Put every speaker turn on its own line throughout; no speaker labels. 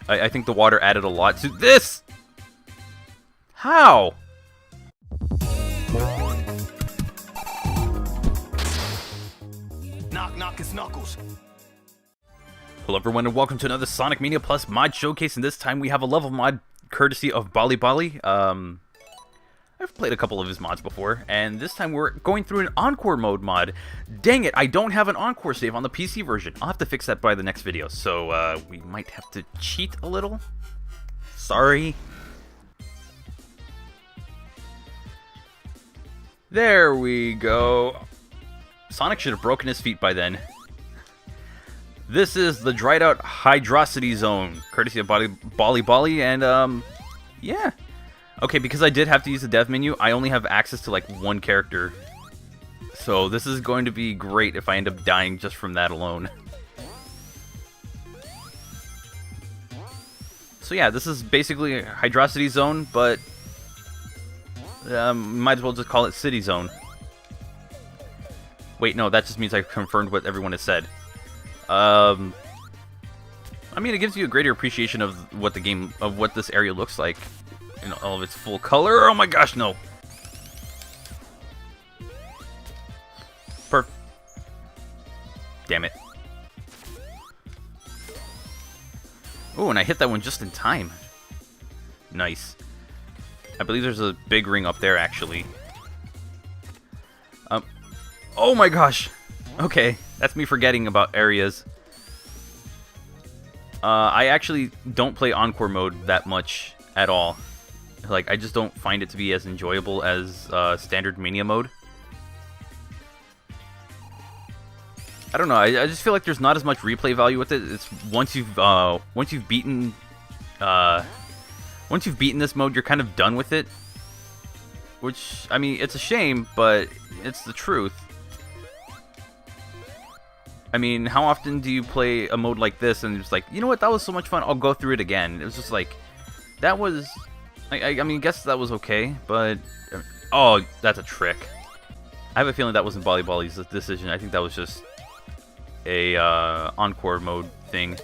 I think the water added a lot to this! How?
Knock, knock, it's Knuckles.
Hello everyone and welcome to another Sonic Mania Plus mod showcase, and this time we have a level mod courtesy of Balibali. I've played a couple of his mods before, and this time we're going through an Encore mode mod. Dang it, I don't have an Encore save on the PC version. I'll have to fix that by the next video, so we might have to cheat a little. Sorry. There we go. Sonic should have broken his feet by then. This is the dried out Hydrocity Zone, courtesy of Balibali, and yeah. Okay, because I did have to use the dev menu, I only have access to like one character. So this is going to be great if I end up dying just from that alone. So yeah, this is basically Hydrocity Zone, but might as well just call it City Zone. Wait, no, that just means I confirmed what everyone has said. I mean, it gives you a greater appreciation of what the game, of what this area looks like in all of its full color. Oh my gosh, no. Damn it. Oh, and I hit that one just in time. Nice. I believe there's a big ring up there, actually. Oh my gosh. Okay, that's me forgetting about areas. I actually don't play Encore mode that much at all. Like, I just don't find it to be as enjoyable as standard Mania mode. I don't know. I just feel like there's not as much replay value with it. It's once you've beaten this mode, you're kind of done with it. Which, I mean, it's a shame, but it's the truth. I mean, how often do you play a mode like this and it's like, you know what, that was so much fun, I'll go through it again. It was just like, that was, I mean, guess that was okay, but, oh, that's a trick. I have a feeling that wasn't Balibali's decision. I think that was just a Encore mode thing.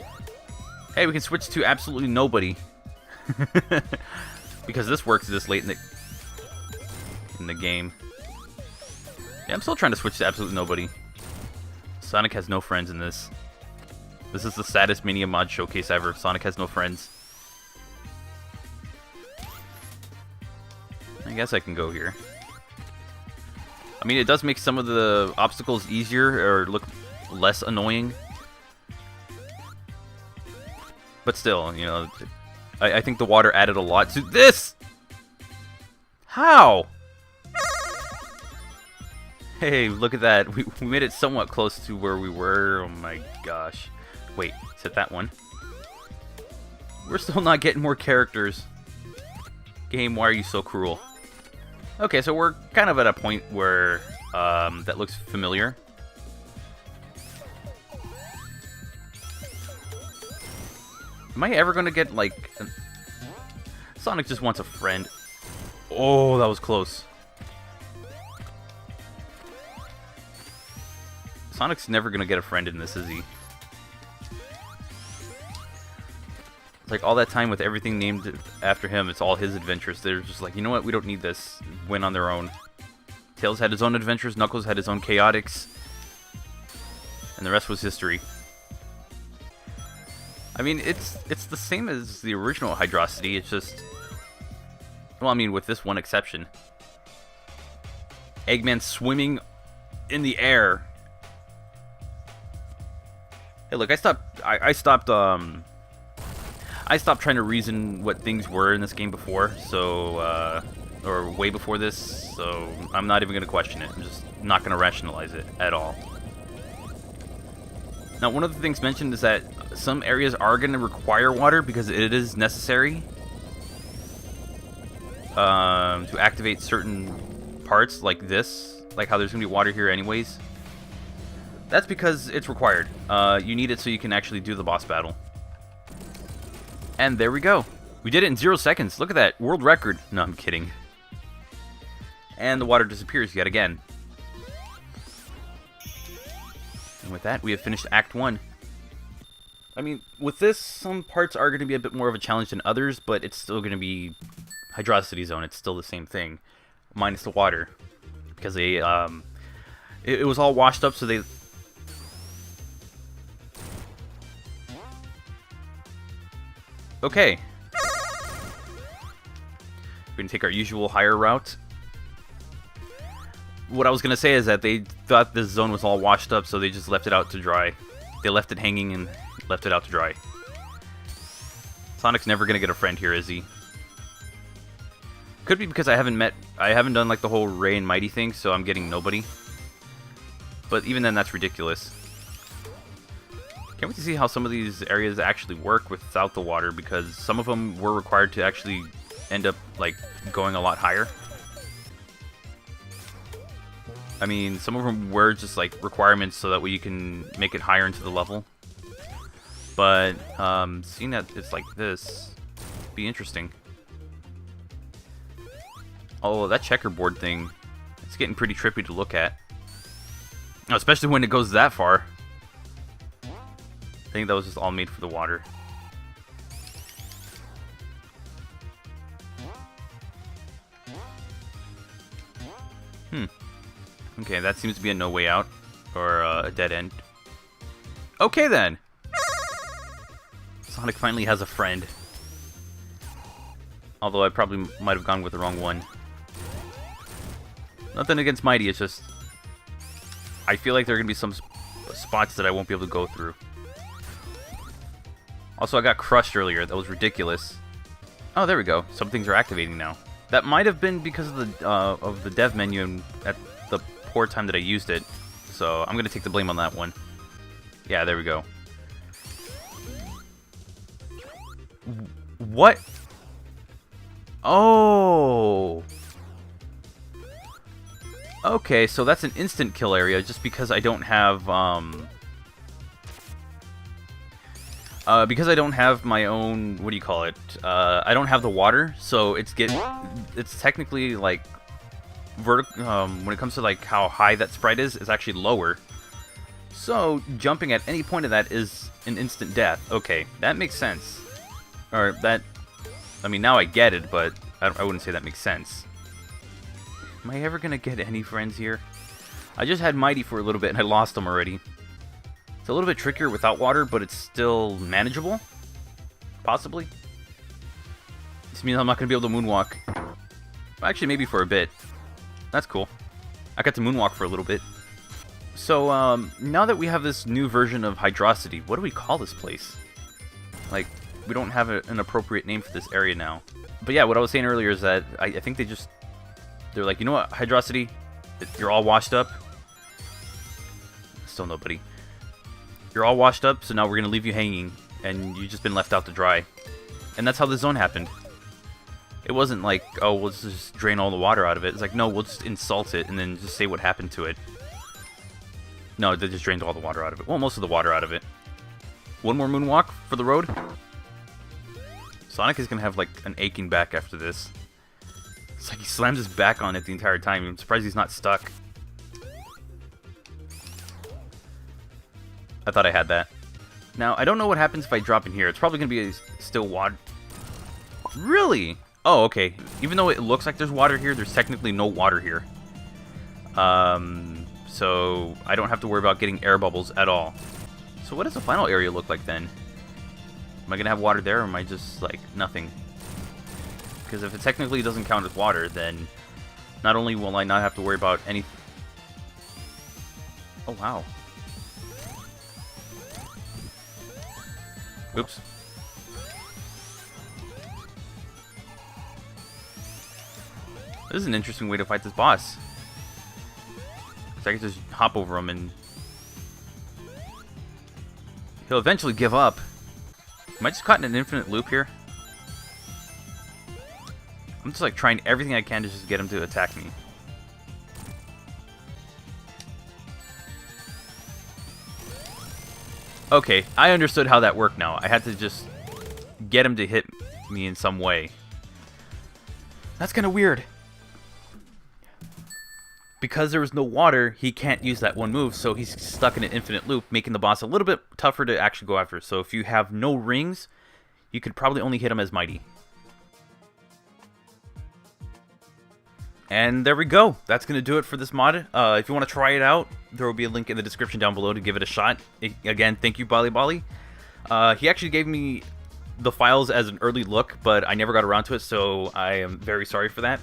Hey, we can switch to absolutely nobody. Because this works this late in the game. Yeah, I'm still trying to switch to absolutely nobody. Sonic has no friends in this. This is the saddest Mania mod showcase ever. Sonic has no friends. I guess I can go here. I mean, it does make some of the obstacles easier or look less annoying. But still, you know, I think the water added a lot to this! How? Hey, look at that. We made it somewhat close to where we were. Oh my gosh. Wait, is it that one? We're still not getting more characters. Game, why are you so cruel? Okay, so we're kind of at a point where that looks familiar. Am I ever going to get, like... Sonic just wants a friend. Oh, that was close. Sonic's never gonna get a friend in this, is he? It's like all that time with everything named after him, it's all his adventures. They're just like, you know what, we don't need this. Went on their own. Tails had his own adventures, Knuckles had his own chaotics, and the rest was history. I mean, it's the same as the original Hydrosity, it's just... Well, I mean, with this one exception. Eggman swimming in the air. Hey, look, I stopped trying to reason what things were in this game before, so, or way before this, so I'm not even going to question it. I'm just not going to rationalize it at all. Now, one of the things mentioned is that some areas are going to require water because it is necessary to activate certain parts like this, like how there's going to be water here anyways. That's because it's required. You need it so you can actually do the boss battle. And there we go. We did it in 0 seconds. Look at that. World record. No, I'm kidding. And the water disappears yet again. And with that, we have finished Act 1. I mean, with this, some parts are going to be a bit more of a challenge than others, but it's still going to be Hydrocity Zone. It's still the same thing, minus the water, because they it was all washed up, so they. Okay. We're going to take our usual higher route. What I was going to say is that they thought this zone was all washed up, so they just left it out to dry. They left it hanging and left it out to dry. Sonic's never going to get a friend here, is he? Could be because I haven't done like the whole Ray and Mighty thing, so I'm getting nobody. But even then, that's ridiculous. Can't wait to see how some of these areas actually work without the water, because some of them were required to actually end up like going a lot higher. I mean, some of them were just like requirements so that way you can make it higher into the level. But seeing that it's like this, be interesting. Oh, that checkerboard thing, it's getting pretty trippy to look at. Especially when it goes that far. I think that was just all made for the water. Okay, that seems to be a no way out, or a dead end. Okay then! Sonic finally has a friend. Although I probably might have gone with the wrong one. Nothing against Mighty, it's just... I feel like there are going to be some spots that I won't be able to go through. Also, I got crushed earlier. That was ridiculous. Oh, there we go. Some things are activating now. That might have been because of the dev menu at the poor time that I used it. So I'm going to take the blame on that one. Yeah, there we go. What? Oh. Okay, so that's an instant kill area just because I don't have my own, what do you call it? I don't have the water, so it's technically like when it comes to like how high that sprite is, it's actually lower. So jumping at any point of that is an instant death. Okay, that makes sense. Or that, I mean, now I get it, but I wouldn't say that makes sense. Am I ever gonna get any friends here? I just had Mighty for a little bit and I lost him already. It's a little bit trickier without water, but it's still manageable. Possibly. This means I'm not gonna be able to moonwalk. Actually, maybe for a bit. That's cool. I got to moonwalk for a little bit. So, now that we have this new version of Hydrosity, what do we call this place? Like, we don't have an appropriate name for this area now. But yeah, what I was saying earlier is that I think they're like, you know what, Hydrosity? You're all washed up. Still nobody. You're all washed up, so now we're going to leave you hanging, and you've just been left out to dry. And that's how the zone happened. It wasn't like, oh, we'll just drain all the water out of it. It's like, no, we'll just insult it and then just say what happened to it. No, they just drained all the water out of it. Well, most of the water out of it. One more moonwalk for the road. Sonic is going to have, like, an aching back after this. It's like he slams his back on it the entire time. I'm surprised he's not stuck. I thought I had that. Now, I don't know what happens if I drop in here. It's probably going to be still water. Really? Oh, okay. Even though it looks like there's water here, there's technically no water here. So I don't have to worry about getting air bubbles at all. So what does the final area look like then? Am I going to have water there, or am I just, like, nothing? Because if it technically doesn't count as water, then not only will I not have to worry about any... Oh, wow. Oops. This is an interesting way to fight this boss. So I can just hop over him and... he'll eventually give up. Am I just caught in an infinite loop here? I'm just like trying everything I can to just get him to attack me. Okay, I understood how that worked now. I had to just get him to hit me in some way. That's kind of weird. because there was no water, he can't use that one move, so he's stuck in an infinite loop, making the boss a little bit tougher to actually go after. So if you have no rings, you could probably only hit him as Mighty. And there we go. That's going to do it for this mod. If you want to try it out, there will be a link in the description down below to give it a shot. Again, thank you, Balibali. He actually gave me the files as an early look, but I never got around to it, so I am very sorry for that.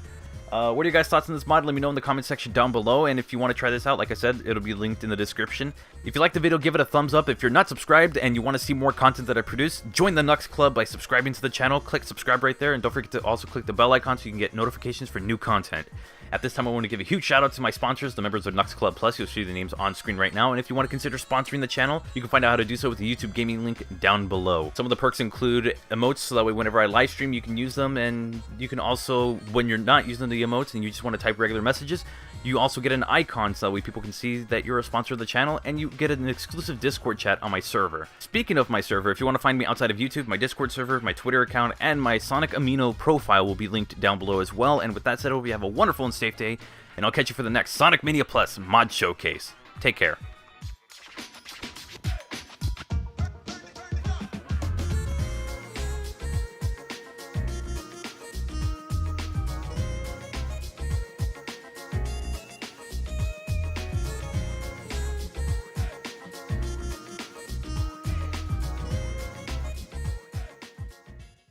What are your guys' thoughts on this mod? Let me know in the comment section down below, and if you want to try this out, like I said, it'll be linked in the description. If you liked the video, give it a thumbs up. If you're not subscribed and you want to see more content that I produce, join the Knux Club by subscribing to the channel. Click subscribe right there, and don't forget to also click the bell icon so you can get notifications for new content. At this time, I want to give a huge shout out to my sponsors, the members of Knux Club Plus. You'll see the names on screen right now. And if you want to consider sponsoring the channel, you can find out how to do so with the YouTube gaming link down below. Some of the perks include emotes, so that way whenever I live stream, you can use them. And you can also, when you're not using the emotes and you just want to type regular messages, you also get an icon so that way people can see that you're a sponsor of the channel, and you get an exclusive Discord chat on my server. Speaking of my server, if you want to find me outside of YouTube, my Discord server, my Twitter account, and my Sonic Amino profile will be linked down below as well. And with that said, I hope you have a wonderful and safe day, and I'll catch you for the next Sonic Mania Plus mod showcase. Take care.